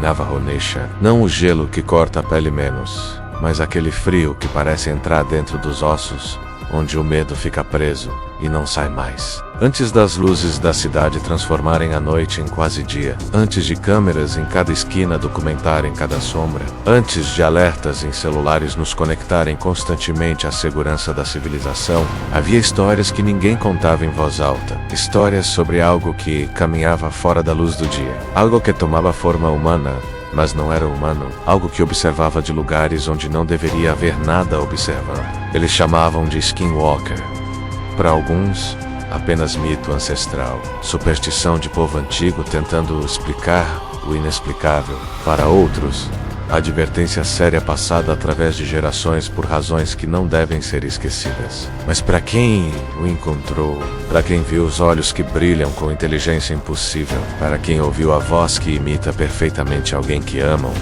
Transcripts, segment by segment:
Navajo Nation. Não o gelo que corta a pele menos, mas aquele frio que parece entrar dentro dos ossos, onde o medo fica preso e não sai mais. Antes das luzes da cidade transformarem a noite em quase dia, antes de câmeras em cada esquina documentarem cada sombra, antes de alertas em celulares nos conectarem constantemente à segurança da civilização, havia histórias que ninguém contava em voz alta. Histórias sobre algo que caminhava fora da luz do dia. Algo que tomava forma humana, mas não era humano. Algo que observava de lugares onde não deveria haver nada observando. Eles chamavam de Skinwalker. Para alguns, apenas mito ancestral, superstição de povo antigo tentando explicar o inexplicável. Para outros, advertência séria passada através de gerações por razões que não devem ser esquecidas. Mas para quem o encontrou, para quem viu os olhos que brilham com inteligência impossível, para quem ouviu a voz que imita perfeitamente alguém que amam,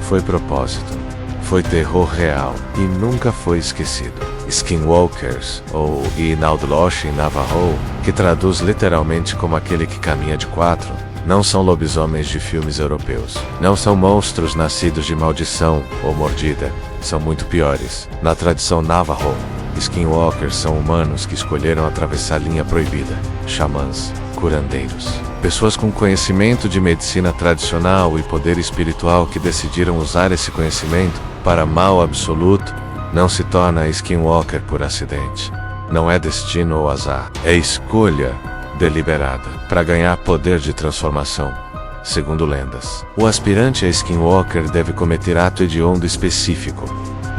foi propósito, foi terror real e nunca foi esquecido. Skinwalkers, ou Inaldlosh em Navajo, que traduz literalmente como aquele que caminha de quatro, não são lobisomens de filmes europeus. Não são monstros nascidos de maldição ou mordida. São muito piores. Na tradição Navajo, Skinwalkers são humanos que escolheram atravessar a linha proibida. Xamãs, curandeiros. Pessoas com conhecimento de medicina tradicional e poder espiritual que decidiram usar esse conhecimento para mal absoluto. Não se torna Skinwalker por acidente. Não é destino ou azar. É escolha deliberada para ganhar poder de transformação. Segundo lendas, o aspirante a Skinwalker deve cometer ato hediondo específico.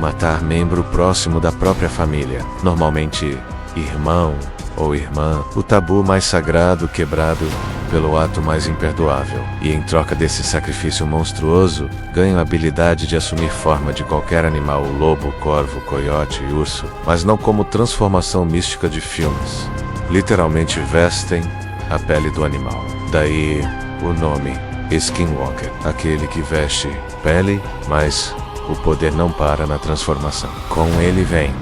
Matar membro próximo da própria família, normalmente irmão ou irmã, o tabu mais sagrado quebrado pelo ato mais imperdoável. E em troca desse sacrifício monstruoso, ganham a habilidade de assumir forma de qualquer animal, lobo, corvo, coiote e urso, mas não como transformação mística de filmes. Literalmente vestem a pele do animal. Daí o nome Skinwalker, aquele que veste pele, mas o poder não para na transformação. Com ele vem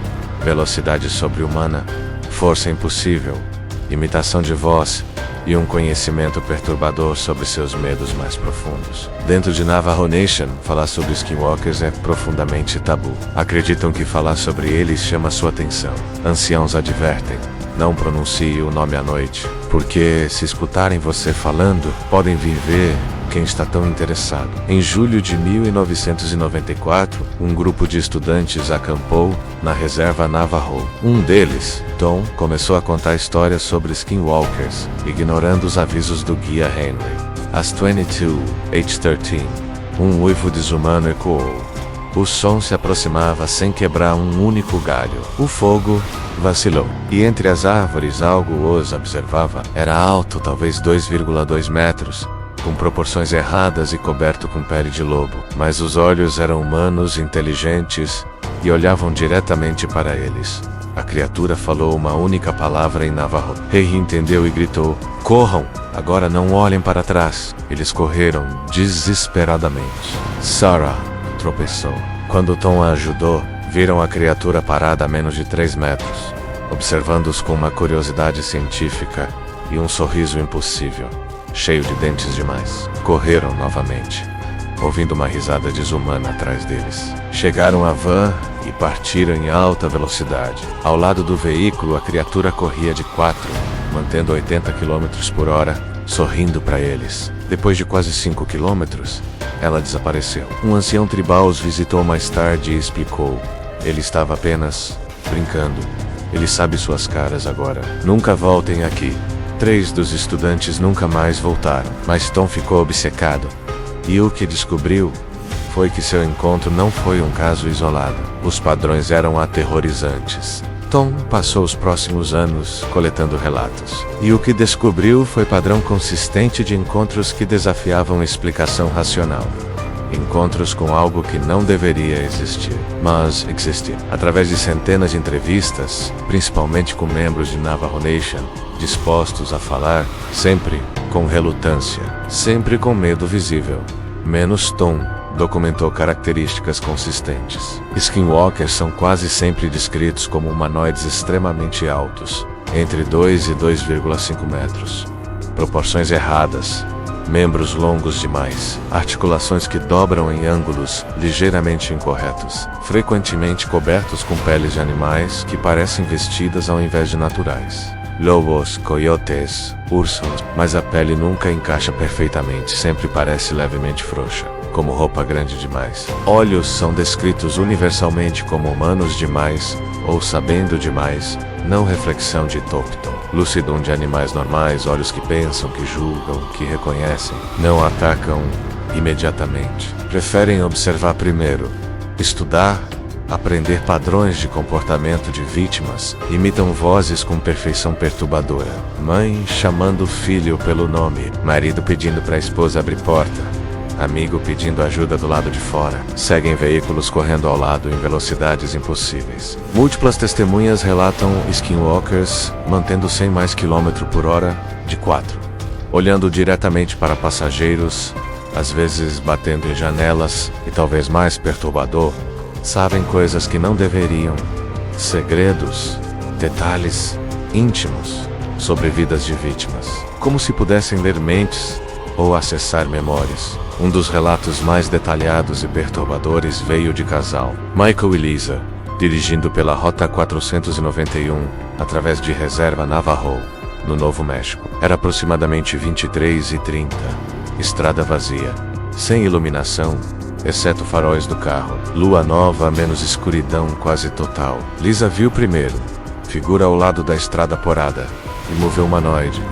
velocidade sobre-humana, força impossível, imitação de voz e um conhecimento perturbador sobre seus medos mais profundos. Dentro de Navajo Nation, falar sobre Skinwalkers é profundamente tabu. Acreditam que falar sobre eles chama sua atenção. Anciãos advertem: não pronuncie o nome à noite, porque se escutarem você falando, podem vir ver quem está tão interessado. Em julho de 1994, um grupo de estudantes acampou na reserva Navajo. Um deles, Tom, começou a contar histórias sobre Skinwalkers, ignorando os avisos do guia Henry. Às 22h13, um uivo desumano ecoou. O som se aproximava sem quebrar um único galho. O fogo vacilou, e entre as árvores algo os observava. Era alto, talvez 2,2 metros, com proporções erradas e coberto com pele de lobo. Mas os olhos eram humanos, inteligentes, e olhavam diretamente para eles. A criatura falou uma única palavra em Navajo. Rei entendeu e gritou: corram! Agora não olhem para trás. Eles correram desesperadamente. Sarah tropeçou. Quando Tom a ajudou, viram a criatura parada a menos de 3 metros, observando-os com uma curiosidade científica e um sorriso impossível, cheio de dentes demais. Correram novamente, ouvindo uma risada desumana atrás deles. Chegaram à van e partiram em alta velocidade. Ao lado do veículo, a criatura corria de 4, mantendo 80 km por hora, sorrindo para eles. Depois de quase 5 quilômetros, ela desapareceu. Um ancião tribal os visitou mais tarde e explicou: ele estava apenas brincando. Ele sabe suas caras agora. Nunca voltem aqui. 3 dos estudantes nunca mais voltaram, mas Tom ficou obcecado. E o que descobriu foi que seu encontro não foi um caso isolado. Os padrões eram aterrorizantes. Tom passou os próximos anos coletando relatos. E o que descobriu foi padrão consistente de encontros que desafiavam explicação racional. Encontros com algo que não deveria existir, mas existia. Através de centenas de entrevistas, principalmente com membros de Navajo Nation, dispostos a falar, sempre com relutância, sempre com medo visível. Menos Tom documentou características consistentes. Skinwalkers são quase sempre descritos como humanoides extremamente altos, entre 2 e 2,5 metros. Proporções erradas, membros longos demais, articulações que dobram em ângulos ligeiramente incorretos, frequentemente cobertos com peles de animais que parecem vestidas ao invés de naturais. Lobos, coiotes, ursos, mas a pele nunca encaixa perfeitamente, sempre parece levemente frouxa, como roupa grande demais. Olhos são descritos universalmente como humanos demais, ou sabendo demais, não reflexão de Tolkien. Lucidum de animais normais, olhos que pensam, que julgam, que reconhecem, não atacam imediatamente. Preferem observar primeiro, estudar, aprender padrões de comportamento de vítimas, imitam vozes com perfeição perturbadora. Mãe chamando o filho pelo nome, marido pedindo para a esposa abrir porta, amigo pedindo ajuda do lado de fora, seguem veículos correndo ao lado em velocidades impossíveis. Múltiplas testemunhas relatam skinwalkers mantendo 100 mais km por hora de 4, olhando diretamente para passageiros, às vezes batendo em janelas e talvez mais perturbador, sabem coisas que não deveriam, segredos, detalhes íntimos sobre vidas de vítimas, como se pudessem ler mentes ou acessar memórias. Um dos relatos mais detalhados e perturbadores veio de casal, Michael e Lisa, dirigindo pela Rota 491, através de Reserva Navajo, no Novo México. Era aproximadamente 23h30, estrada vazia, sem iluminação, exceto faróis do carro, lua nova menos escuridão quase total. Lisa viu primeiro, figura ao lado da estrada porada, imóvel humanoide.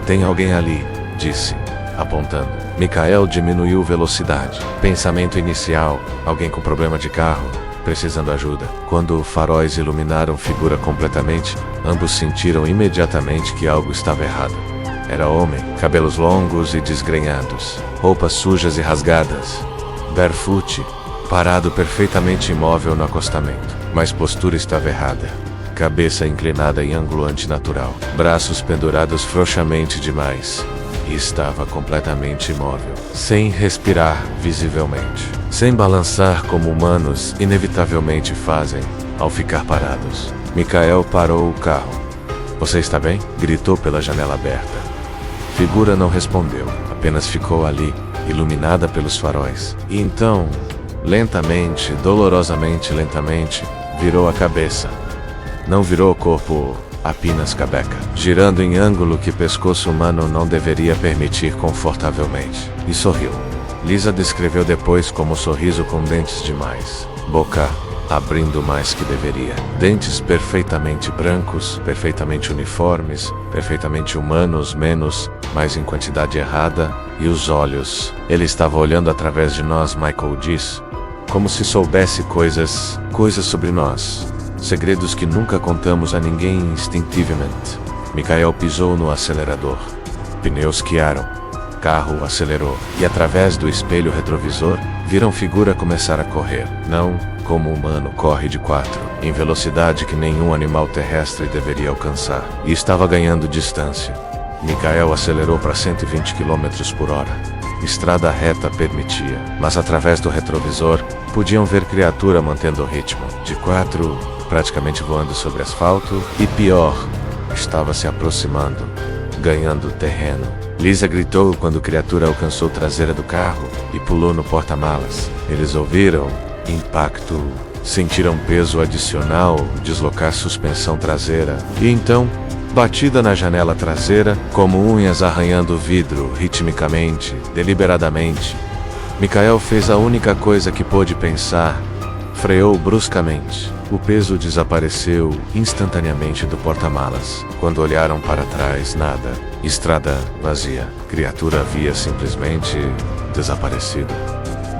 Tem alguém ali, disse, apontando. Michael diminuiu velocidade. Pensamento inicial, alguém com problema de carro, precisando ajuda. Quando faróis iluminaram figura completamente, ambos sentiram imediatamente que algo estava errado. Era homem, cabelos longos e desgrenhados, roupas sujas e rasgadas, barefoot, parado perfeitamente imóvel no acostamento, mas postura estava errada. Cabeça inclinada em ângulo antinatural, braços pendurados frouxamente demais, e estava completamente imóvel, sem respirar visivelmente, sem balançar como humanos inevitavelmente fazem ao ficar parados. Michael parou o carro. "Você está bem?" gritou pela janela aberta. Figura não respondeu, apenas ficou ali, iluminada pelos faróis. E então, lentamente, dolorosamente lentamente, virou a cabeça. Não virou o corpo, apenas cabeça, girando em ângulo que pescoço humano não deveria permitir confortavelmente. E sorriu. Lisa descreveu depois como sorriso com dentes demais. Boca abrindo mais que deveria. Dentes perfeitamente brancos, perfeitamente uniformes, perfeitamente humanos, menos, mas em quantidade errada. E os olhos. Ele estava olhando através de nós, Michael diz. Como se soubesse coisas sobre nós. Segredos que nunca contamos a ninguém instintivamente. Michael pisou no acelerador. Pneus quiaram. Carro acelerou. E através do espelho retrovisor, viram figura começar a correr. Não como o humano corre de 4, em velocidade que nenhum animal terrestre deveria alcançar. E estava ganhando distância. Michael acelerou para 120 km por hora. Estrada reta permitia, mas através do retrovisor, podiam ver criatura mantendo o ritmo. De 4, praticamente voando sobre asfalto, e pior, estava se aproximando, ganhando terreno. Lisa gritou quando a criatura alcançou a traseira do carro e pulou no porta-malas. Eles ouviram impacto, sentiram peso adicional, deslocar suspensão traseira, e então, batida na janela traseira, como unhas arranhando o vidro, ritmicamente, deliberadamente. Michael fez a única coisa que pôde pensar, freou bruscamente. O peso desapareceu instantaneamente do porta-malas. Quando olharam para trás, nada. Estrada vazia. Criatura havia simplesmente desaparecido.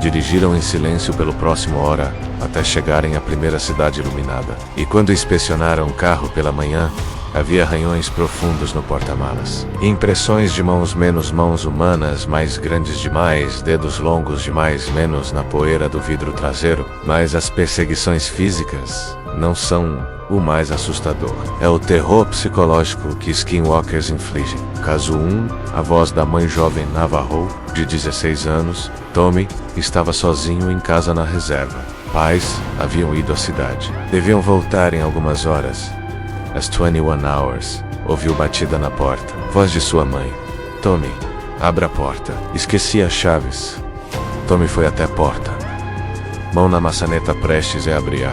Dirigiram em silêncio pelo próximo hora, até chegarem à primeira cidade iluminada. E quando inspecionaram o carro pela manhã, havia arranhões profundos no porta-malas. Impressões de mãos menos mãos humanas, mais grandes demais, dedos longos demais menos na poeira do vidro traseiro. Mas as perseguições físicas não são o mais assustador. É o terror psicológico que skinwalkers infligem. Caso 1, a voz da mãe jovem Navajo, de 16 anos, Tommy, estava sozinho em casa na reserva. Pais haviam ido à cidade. Deviam voltar em algumas horas. Às 21 hours, ouviu batida na porta. Voz de sua mãe. Tommy, Abra a porta. Esqueci as chaves. Tommy foi até a porta. Mão na maçaneta prestes a abrir.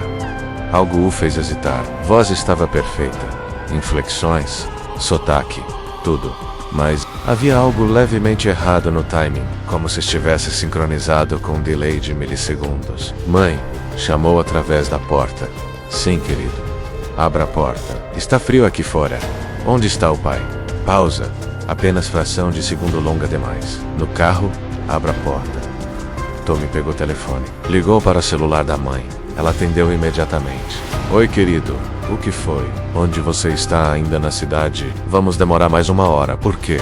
Algo o fez hesitar. Voz estava perfeita. Inflexões, sotaque, tudo. Mas havia algo levemente errado no timing, como se estivesse sincronizado com um delay de milissegundos. Mãe, chamou através da porta. Sim, querido. Abra a porta. Está frio aqui fora. Onde está o pai? Pausa. Apenas fração de segundo longa demais. No carro, abra a porta. Tommy pegou o telefone. Ligou para o celular da mãe. Ela atendeu imediatamente. Oi, querido. O que foi? Onde você está ainda na cidade? Vamos demorar mais 1 hora. Por quê?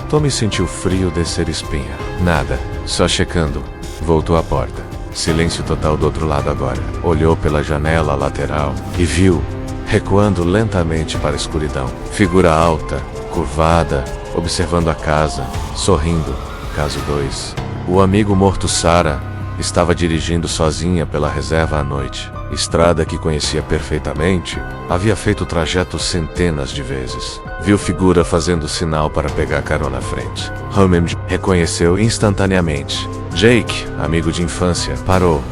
Tommy sentiu frio descer espinha. Nada. Só checando. Voltou à porta. Silêncio total do outro lado agora. Olhou pela janela lateral e viu, recuando lentamente para a escuridão, figura alta, curvada, observando a casa, sorrindo. Caso 2. O amigo morto Sarah estava dirigindo sozinha pela reserva à noite. Estrada que conhecia perfeitamente, havia feito o trajeto centenas de vezes. Viu figura fazendo sinal para pegar carona à frente. Hammond reconheceu instantaneamente. Jake, amigo de infância, parou.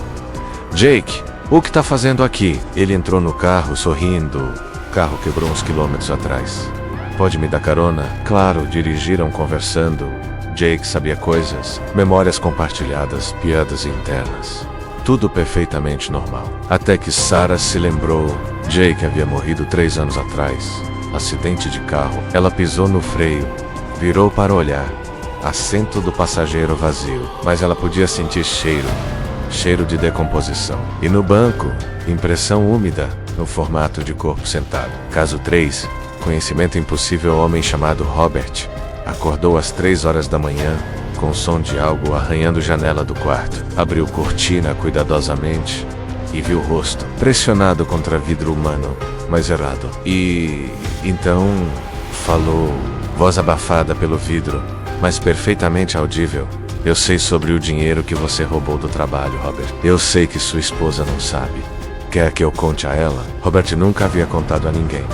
Jake, o que tá fazendo aqui? Ele entrou no carro sorrindo. O carro quebrou uns quilômetros atrás. Pode me dar carona? Claro, dirigiram conversando. Jake sabia coisas, memórias compartilhadas, piadas internas. Tudo perfeitamente normal. Até que Sarah se lembrou. Jake havia morrido 3 anos atrás. Acidente de carro. Ela pisou no freio. Virou para olhar. Assento do passageiro vazio. Mas ela podia sentir cheiro. Cheiro de decomposição. E no banco, impressão úmida, no formato de corpo sentado. Caso 3. Conhecimento impossível. Homem chamado Robert acordou às 3 horas da manhã, com o som de algo arranhando a janela do quarto. Abriu cortina cuidadosamente e viu o rosto, pressionado contra vidro humano, mas errado. E então falou, voz abafada pelo vidro, mas perfeitamente audível. Eu sei sobre o dinheiro que você roubou do trabalho, Robert. Eu sei que sua esposa não sabe. Quer que eu conte a ela? Robert nunca havia contado a ninguém.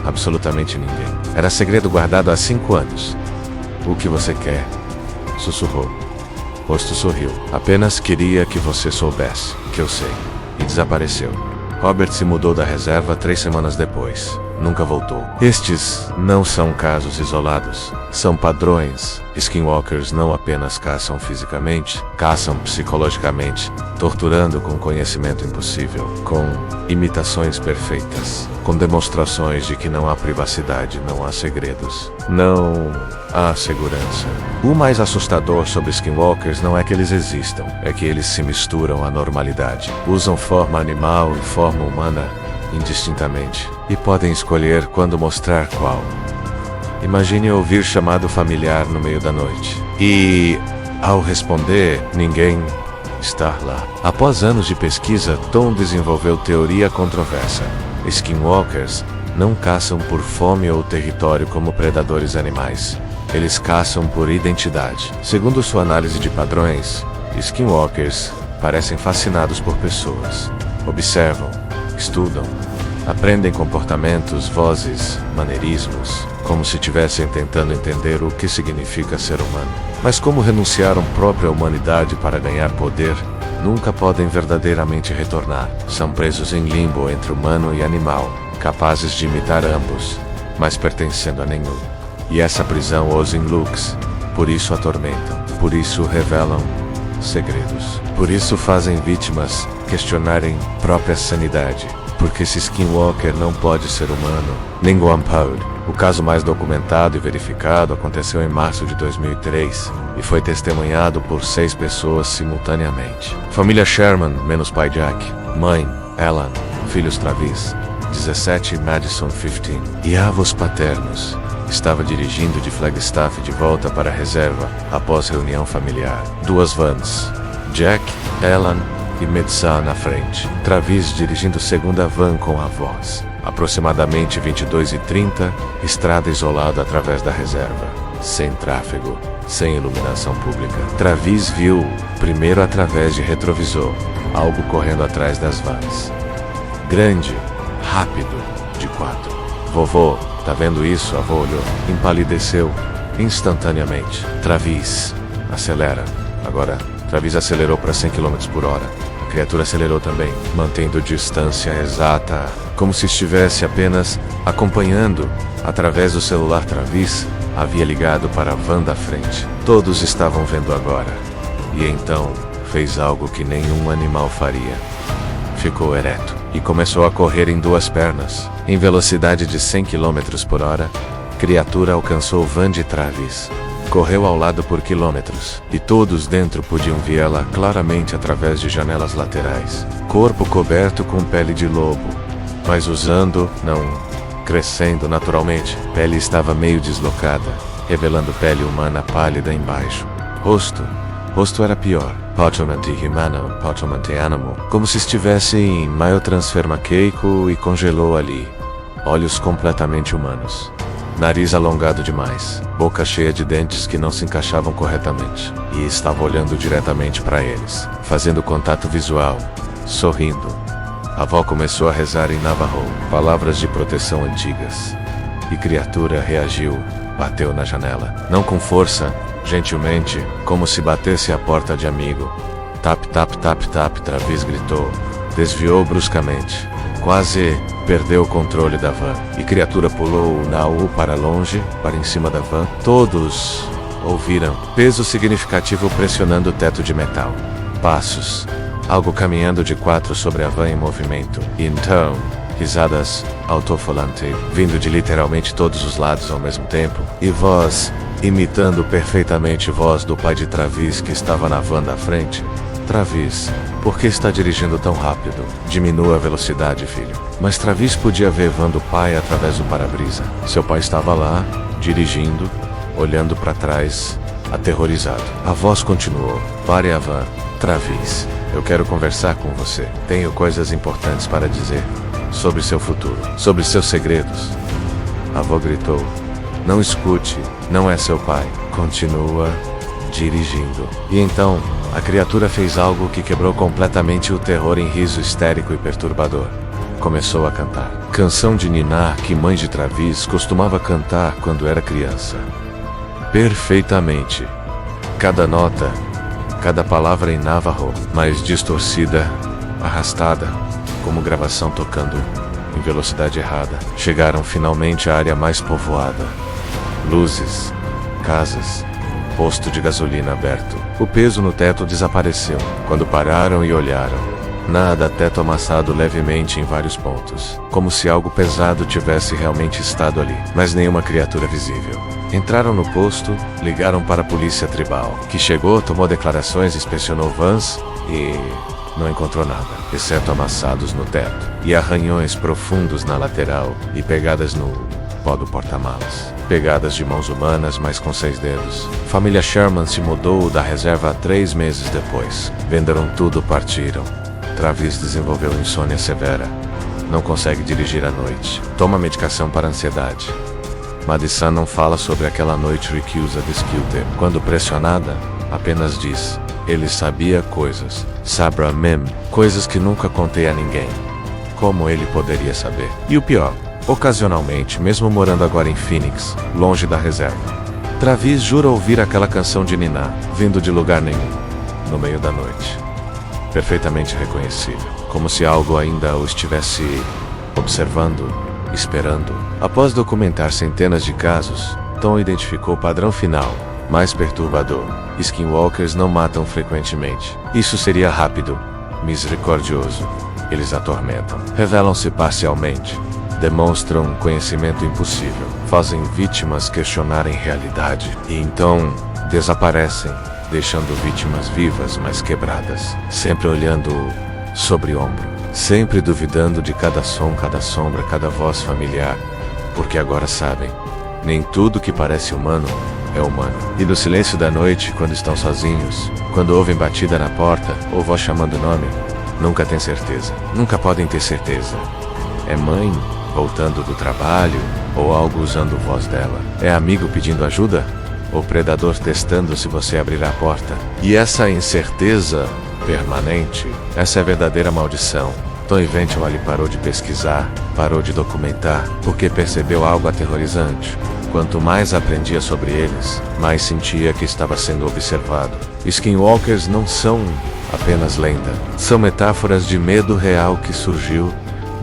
Absolutamente ninguém. Era segredo guardado há 5 anos. O que você quer? Sussurrou. Rosto sorriu. Apenas queria que você soubesse, que eu sei. E desapareceu. Robert se mudou da reserva 3 semanas depois. Nunca voltou. Estes não são casos isolados. São padrões. Skinwalkers não apenas caçam fisicamente, caçam psicologicamente, torturando com conhecimento impossível, com imitações perfeitas, com demonstrações de que não há privacidade, não há segredos, não há segurança. O mais assustador sobre Skinwalkers não é que eles existam, é que eles se misturam à normalidade. Usam forma animal e forma humana indistintamente, e podem escolher quando mostrar qual. Imagine ouvir chamado familiar no meio da noite. E, ao responder, ninguém está lá. Após anos de pesquisa, Tom desenvolveu teoria controversa. Skinwalkers não caçam por fome ou território como predadores animais. Eles caçam por identidade. Segundo sua análise de padrões, Skinwalkers parecem fascinados por pessoas. Observam, estudam, aprendem comportamentos, vozes, maneirismos, como se estivessem tentando entender o que significa ser humano. Mas como renunciaram à própria humanidade para ganhar poder, nunca podem verdadeiramente retornar. São presos em limbo entre humano e animal, capazes de imitar ambos, mas pertencendo a nenhum. E essa prisão os enlouquece, por isso atormentam, por isso revelam segredos. Por isso fazem vítimas questionarem própria sanidade. Porque esse Skinwalker não pode ser humano, nem Guampaude. O caso mais documentado e verificado aconteceu em março de 2003 e foi testemunhado por 6 pessoas simultaneamente. Família Sherman, menos pai Jack, mãe, Ellen, filhos Travis, 17 e Madison 15, e avós paternos. Estava dirigindo de Flagstaff de volta para a reserva após reunião familiar. 2 vans, Jack, Ellen e Medsa na frente. Travis dirigindo segunda van com avós. Aproximadamente 22h30, estrada isolada através da reserva. Sem tráfego, sem iluminação pública. Travis viu, primeiro através de retrovisor, algo correndo atrás das vans. Grande, rápido, de 4. Vovô, tá vendo isso? Avô olhou. Empalideceu. instantaneamente. Travis, acelera. Agora, Travis acelerou para 100 km por hora. A criatura acelerou também, mantendo distância exata, como se estivesse apenas acompanhando. Através do celular, Travis havia ligado para a van da frente. Todos estavam vendo agora. E então, fez algo que nenhum animal faria. Ficou ereto e começou a correr em duas pernas. Em velocidade de 100 km por hora, a criatura alcançou van de Travis. Correu ao lado por quilômetros, e todos dentro podiam vê-la claramente através de janelas laterais. Corpo coberto com pele de lobo, mas não crescendo naturalmente. Pele estava meio deslocada, revelando pele humana pálida embaixo. Rosto era pior. Totalmente humano, totalmente animal. Como se estivesse em miotransfermaqueico e congelou ali. Olhos completamente humanos. Nariz alongado demais. Boca cheia de dentes que não se encaixavam corretamente. E estava olhando diretamente para eles, fazendo contato visual, sorrindo. A avó começou a rezar em Navajo, palavras de proteção antigas. E criatura reagiu, bateu na janela. Não com força, gentilmente, como se batesse a porta de amigo. Tap, tap, tap, tap, Travis gritou. Desviou bruscamente. Quase perdeu o controle da van. E criatura pulou na U para longe, para em cima da van. Todos ouviram. Peso significativo pressionando o teto de metal. Passos. Algo caminhando de quatro sobre a van em movimento. E então, risadas alto-falante, vindo de literalmente todos os lados ao mesmo tempo. E voz, imitando perfeitamente voz do pai de Travis que estava na van da frente. Travis, por que está dirigindo tão rápido? Diminua a velocidade, filho. Mas Travis podia ver a van do pai através do para-brisa. Seu pai estava lá, dirigindo, olhando para trás, aterrorizado. A voz continuou. Pare a van. Travis, eu quero conversar com você. Tenho coisas importantes para dizer. Sobre seu futuro. Sobre seus segredos. A avó gritou. Não escute. Não é seu pai. Continua dirigindo. E então, a criatura fez algo que quebrou completamente o terror em riso histérico e perturbador. Começou a cantar. Canção de ninar que mãe de Travis costumava cantar quando era criança. Perfeitamente. Cada nota, cada palavra em Navajo, mais distorcida, arrastada, como gravação tocando em velocidade errada. Chegaram finalmente à área mais povoada. Luzes, casas, posto de gasolina aberto. O peso no teto desapareceu. Quando pararam e olharam, nada, teto amassado levemente em vários pontos. Como se algo pesado tivesse realmente estado ali, mas nenhuma criatura visível. Entraram no posto, ligaram para a polícia tribal, que chegou, tomou declarações, inspecionou vans e não encontrou nada, exceto amassados no teto e arranhões profundos na lateral e pegadas no pó do porta-malas. Pegadas de mãos humanas, mas com 6 dedos. Família Sherman se mudou da reserva 3 meses depois. Venderam tudo, partiram. Travis desenvolveu insônia severa. Não consegue dirigir à noite. Toma medicação para ansiedade. Madison não fala sobre aquela noite recusa discuter. Quando pressionada, apenas diz. Ele sabia coisas. Sabra mem. Coisas que nunca contei a ninguém. Como ele poderia saber? E o pior, ocasionalmente, mesmo morando agora em Phoenix, longe da reserva, Travis jura ouvir aquela canção de ninar, vindo de lugar nenhum, no meio da noite. Perfeitamente reconhecível, como se algo ainda o estivesse observando, esperando. Após documentar centenas de casos, Tom identificou o padrão final, mais perturbador. Skinwalkers não matam frequentemente. Isso seria rápido, misericordioso. Eles atormentam. Revelam-se parcialmente. Demonstram conhecimento impossível. Fazem vítimas questionarem realidade. E então, desaparecem, deixando vítimas vivas, mas quebradas. Sempre olhando sobre o ombro. Sempre duvidando de cada som, cada sombra, cada voz familiar. Porque agora sabem, nem tudo que parece humano é humano. E no silêncio da noite, quando estão sozinhos, quando ouvem batida na porta ou voz chamando o nome, nunca têm certeza. Nunca podem ter certeza. É mãe voltando do trabalho ou algo usando voz dela? É amigo pedindo ajuda? Ou predador testando se você abrir a porta? E essa incerteza permanente, essa é a verdadeira maldição. Tom Eventually parou de pesquisar, parou de documentar, porque percebeu algo aterrorizante. Quanto mais aprendia sobre eles, mais sentia que estava sendo observado. Skinwalkers não são apenas lenda, são metáforas de medo real que surgiu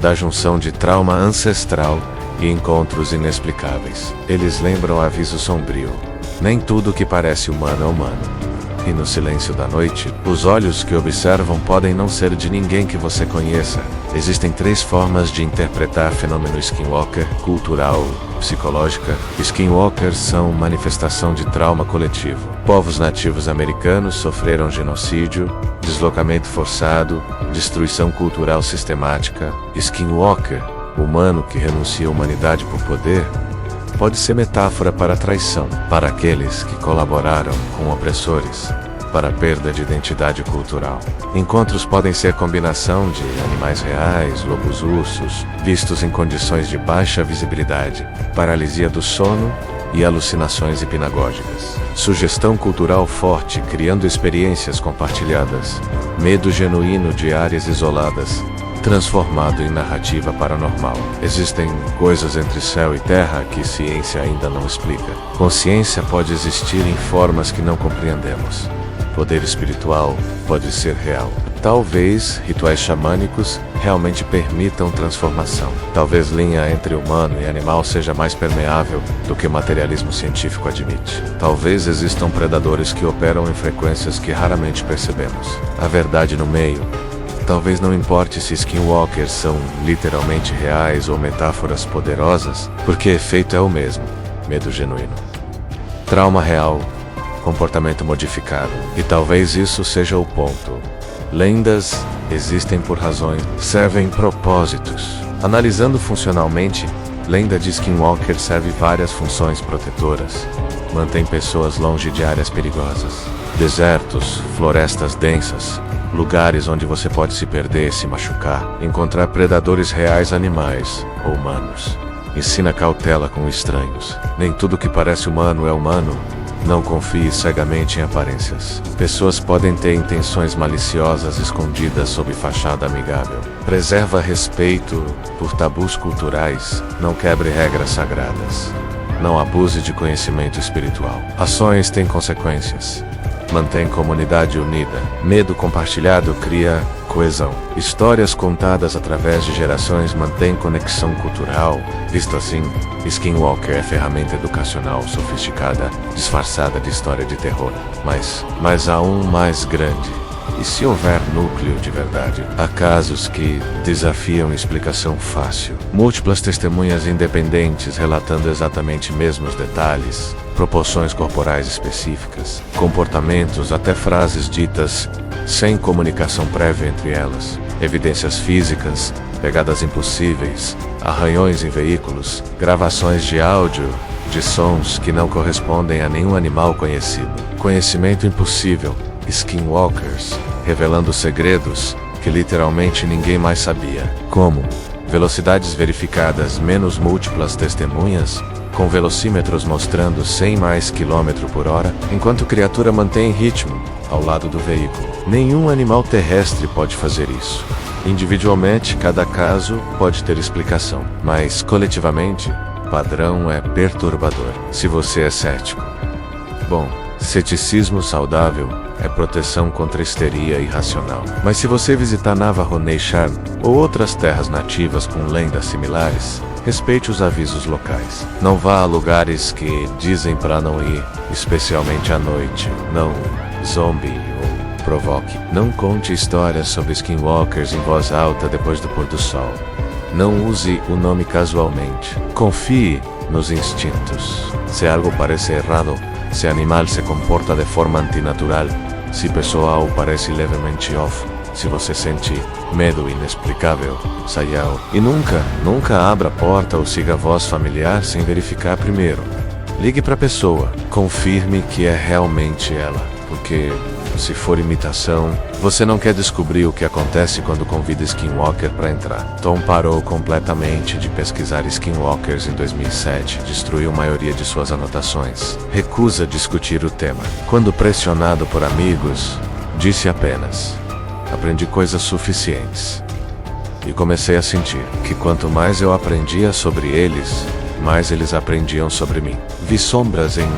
da junção de trauma ancestral e encontros inexplicáveis. Eles lembram aviso sombrio. Nem tudo que parece humano é humano. E no silêncio da noite, os olhos que observam podem não ser de ninguém que você conheça. Existem 3 formas de interpretar fenômeno Skinwalker: cultural, psicológica. Skinwalkers são manifestação de trauma coletivo. Povos nativos americanos sofreram genocídio, deslocamento forçado, destruição cultural sistemática. Skinwalker, humano que renuncia à humanidade por poder, pode ser metáfora para traição, para aqueles que colaboraram com opressores, para a perda de identidade cultural. Encontros podem ser combinação de animais reais, lobos-ursos, vistos em condições de baixa visibilidade, paralisia do sono e alucinações hipnagógicas. Sugestão cultural forte, criando experiências compartilhadas. Medo genuíno de áreas isoladas, transformado em narrativa paranormal. Existem coisas entre céu e terra que ciência ainda não explica. Consciência pode existir em formas que não compreendemos. Poder espiritual pode ser real. Talvez rituais xamânicos realmente permitam transformação. Talvez linha entre humano e animal seja mais permeável do que o materialismo científico admite. Talvez existam predadores que operam em frequências que raramente percebemos. A verdade no meio. Talvez não importe se Skinwalkers são literalmente reais ou metáforas poderosas, porque o efeito é o mesmo: medo genuíno. Trauma real, comportamento modificado. E talvez isso seja o ponto. Lendas existem por razões, servem propósitos. Analisando funcionalmente, lenda de Skinwalker serve várias funções protetoras. Mantém pessoas longe de áreas perigosas. Desertos, florestas densas, lugares onde você pode se perder e se machucar, encontrar predadores reais, animais ou humanos. Ensina cautela com estranhos. Nem tudo que parece humano é humano. Não confie cegamente em aparências. Pessoas podem ter intenções maliciosas escondidas sob fachada amigável. Preserva respeito por tabus culturais. Não quebre regras sagradas. Não abuse de conhecimento espiritual. Ações têm consequências. Mantém comunidade unida. Medo compartilhado cria coesão. Histórias contadas através de gerações mantêm conexão cultural. Visto assim, Skinwalker é ferramenta educacional sofisticada, disfarçada de história de terror. Mas há um mais grande. E se houver núcleo de verdade? Há casos que desafiam explicação fácil. Múltiplas testemunhas independentes relatando exatamente mesmos detalhes, proporções corporais específicas, comportamentos, até frases ditas sem comunicação prévia entre elas, evidências físicas, pegadas impossíveis, arranhões em veículos, gravações de áudio, de sons que não correspondem a nenhum animal conhecido. Conhecimento impossível. Skinwalkers, revelando segredos que literalmente ninguém mais sabia. Como? Velocidades verificadas menos múltiplas testemunhas, com velocímetros mostrando 100 mais km/h, enquanto criatura mantém ritmo ao lado do veículo. Nenhum animal terrestre pode fazer isso. Individualmente, cada caso pode ter explicação, mas coletivamente, o padrão é perturbador. Se você é cético, bom, ceticismo saudável é proteção contra histeria irracional. Mas se você visitar Navajo Nation ou outras terras nativas com lendas similares, respeite os avisos locais. Não vá a lugares que dizem para não ir, especialmente à noite. Não zombe ou provoque. Não conte histórias sobre Skinwalkers em voz alta depois do pôr do sol. Não use o nome casualmente. Confie nos instintos. Se algo parece errado, se animal se comporta de forma antinatural, se pessoal parece levemente off, se você sente medo inexplicável, saia. E nunca abra a porta ou siga a voz familiar sem verificar primeiro. Ligue para a pessoa, confirme que é realmente ela, porque se for imitação, você não quer descobrir o que acontece quando convida Skinwalker para entrar. Tom parou completamente de pesquisar Skinwalkers em 2007, destruiu a maioria de suas anotações. Recusa discutir o tema. Quando pressionado por amigos, disse apenas: aprendi coisas suficientes. E comecei a sentir que quanto mais eu aprendia sobre eles, mais eles aprendiam sobre mim. Vi sombras em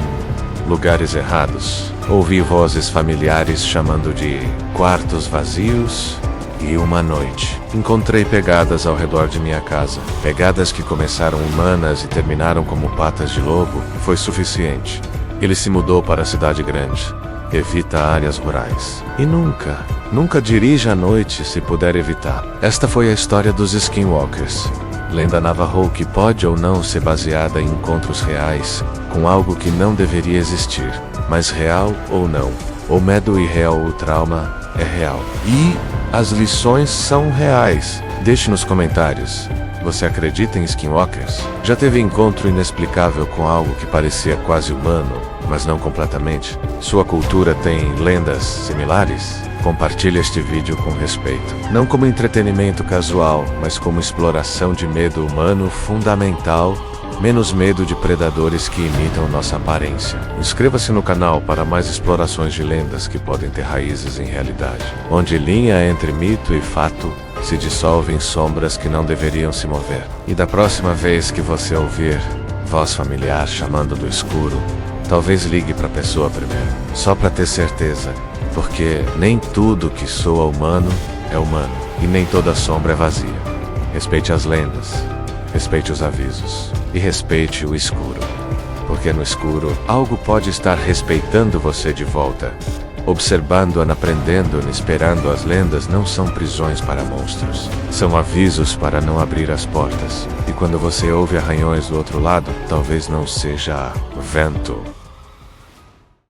lugares errados. Ouvi vozes familiares chamando de quartos vazios e uma noite. Encontrei pegadas ao redor de minha casa. Pegadas que começaram humanas e terminaram como patas de lobo. Foi suficiente. Ele se mudou para a cidade grande. Evita áreas rurais. E nunca dirija à noite se puder evitar. Esta foi a história dos Skinwalkers. Lenda Navajo que pode ou não ser baseada em encontros reais com algo que não deveria existir, mas real ou não. O medo irreal ou o trauma é real. E as lições são reais. Deixe nos comentários. Você acredita em Skinwalkers? Já teve encontro inexplicável com algo que parecia quase humano, mas não completamente? Sua cultura tem lendas similares? Compartilhe este vídeo com respeito. Não como entretenimento casual, mas como exploração de medo humano fundamental. Menos medo de predadores que imitam nossa aparência. Inscreva-se no canal para mais explorações de lendas que podem ter raízes em realidade. Onde linha entre mito e fato se dissolve em sombras que não deveriam se mover. E da próxima vez que você ouvir voz familiar chamando do escuro, talvez ligue para a pessoa primeiro. Só para ter certeza. Porque nem tudo que soa humano é humano. E nem toda sombra é vazia. Respeite as lendas. Respeite os avisos. E respeite o escuro. Porque no escuro, algo pode estar respeitando você de volta. Observando-a, aprendendo, esperando. As lendas não são prisões para monstros. São avisos para não abrir as portas. E quando você ouve arranhões do outro lado, talvez não seja vento.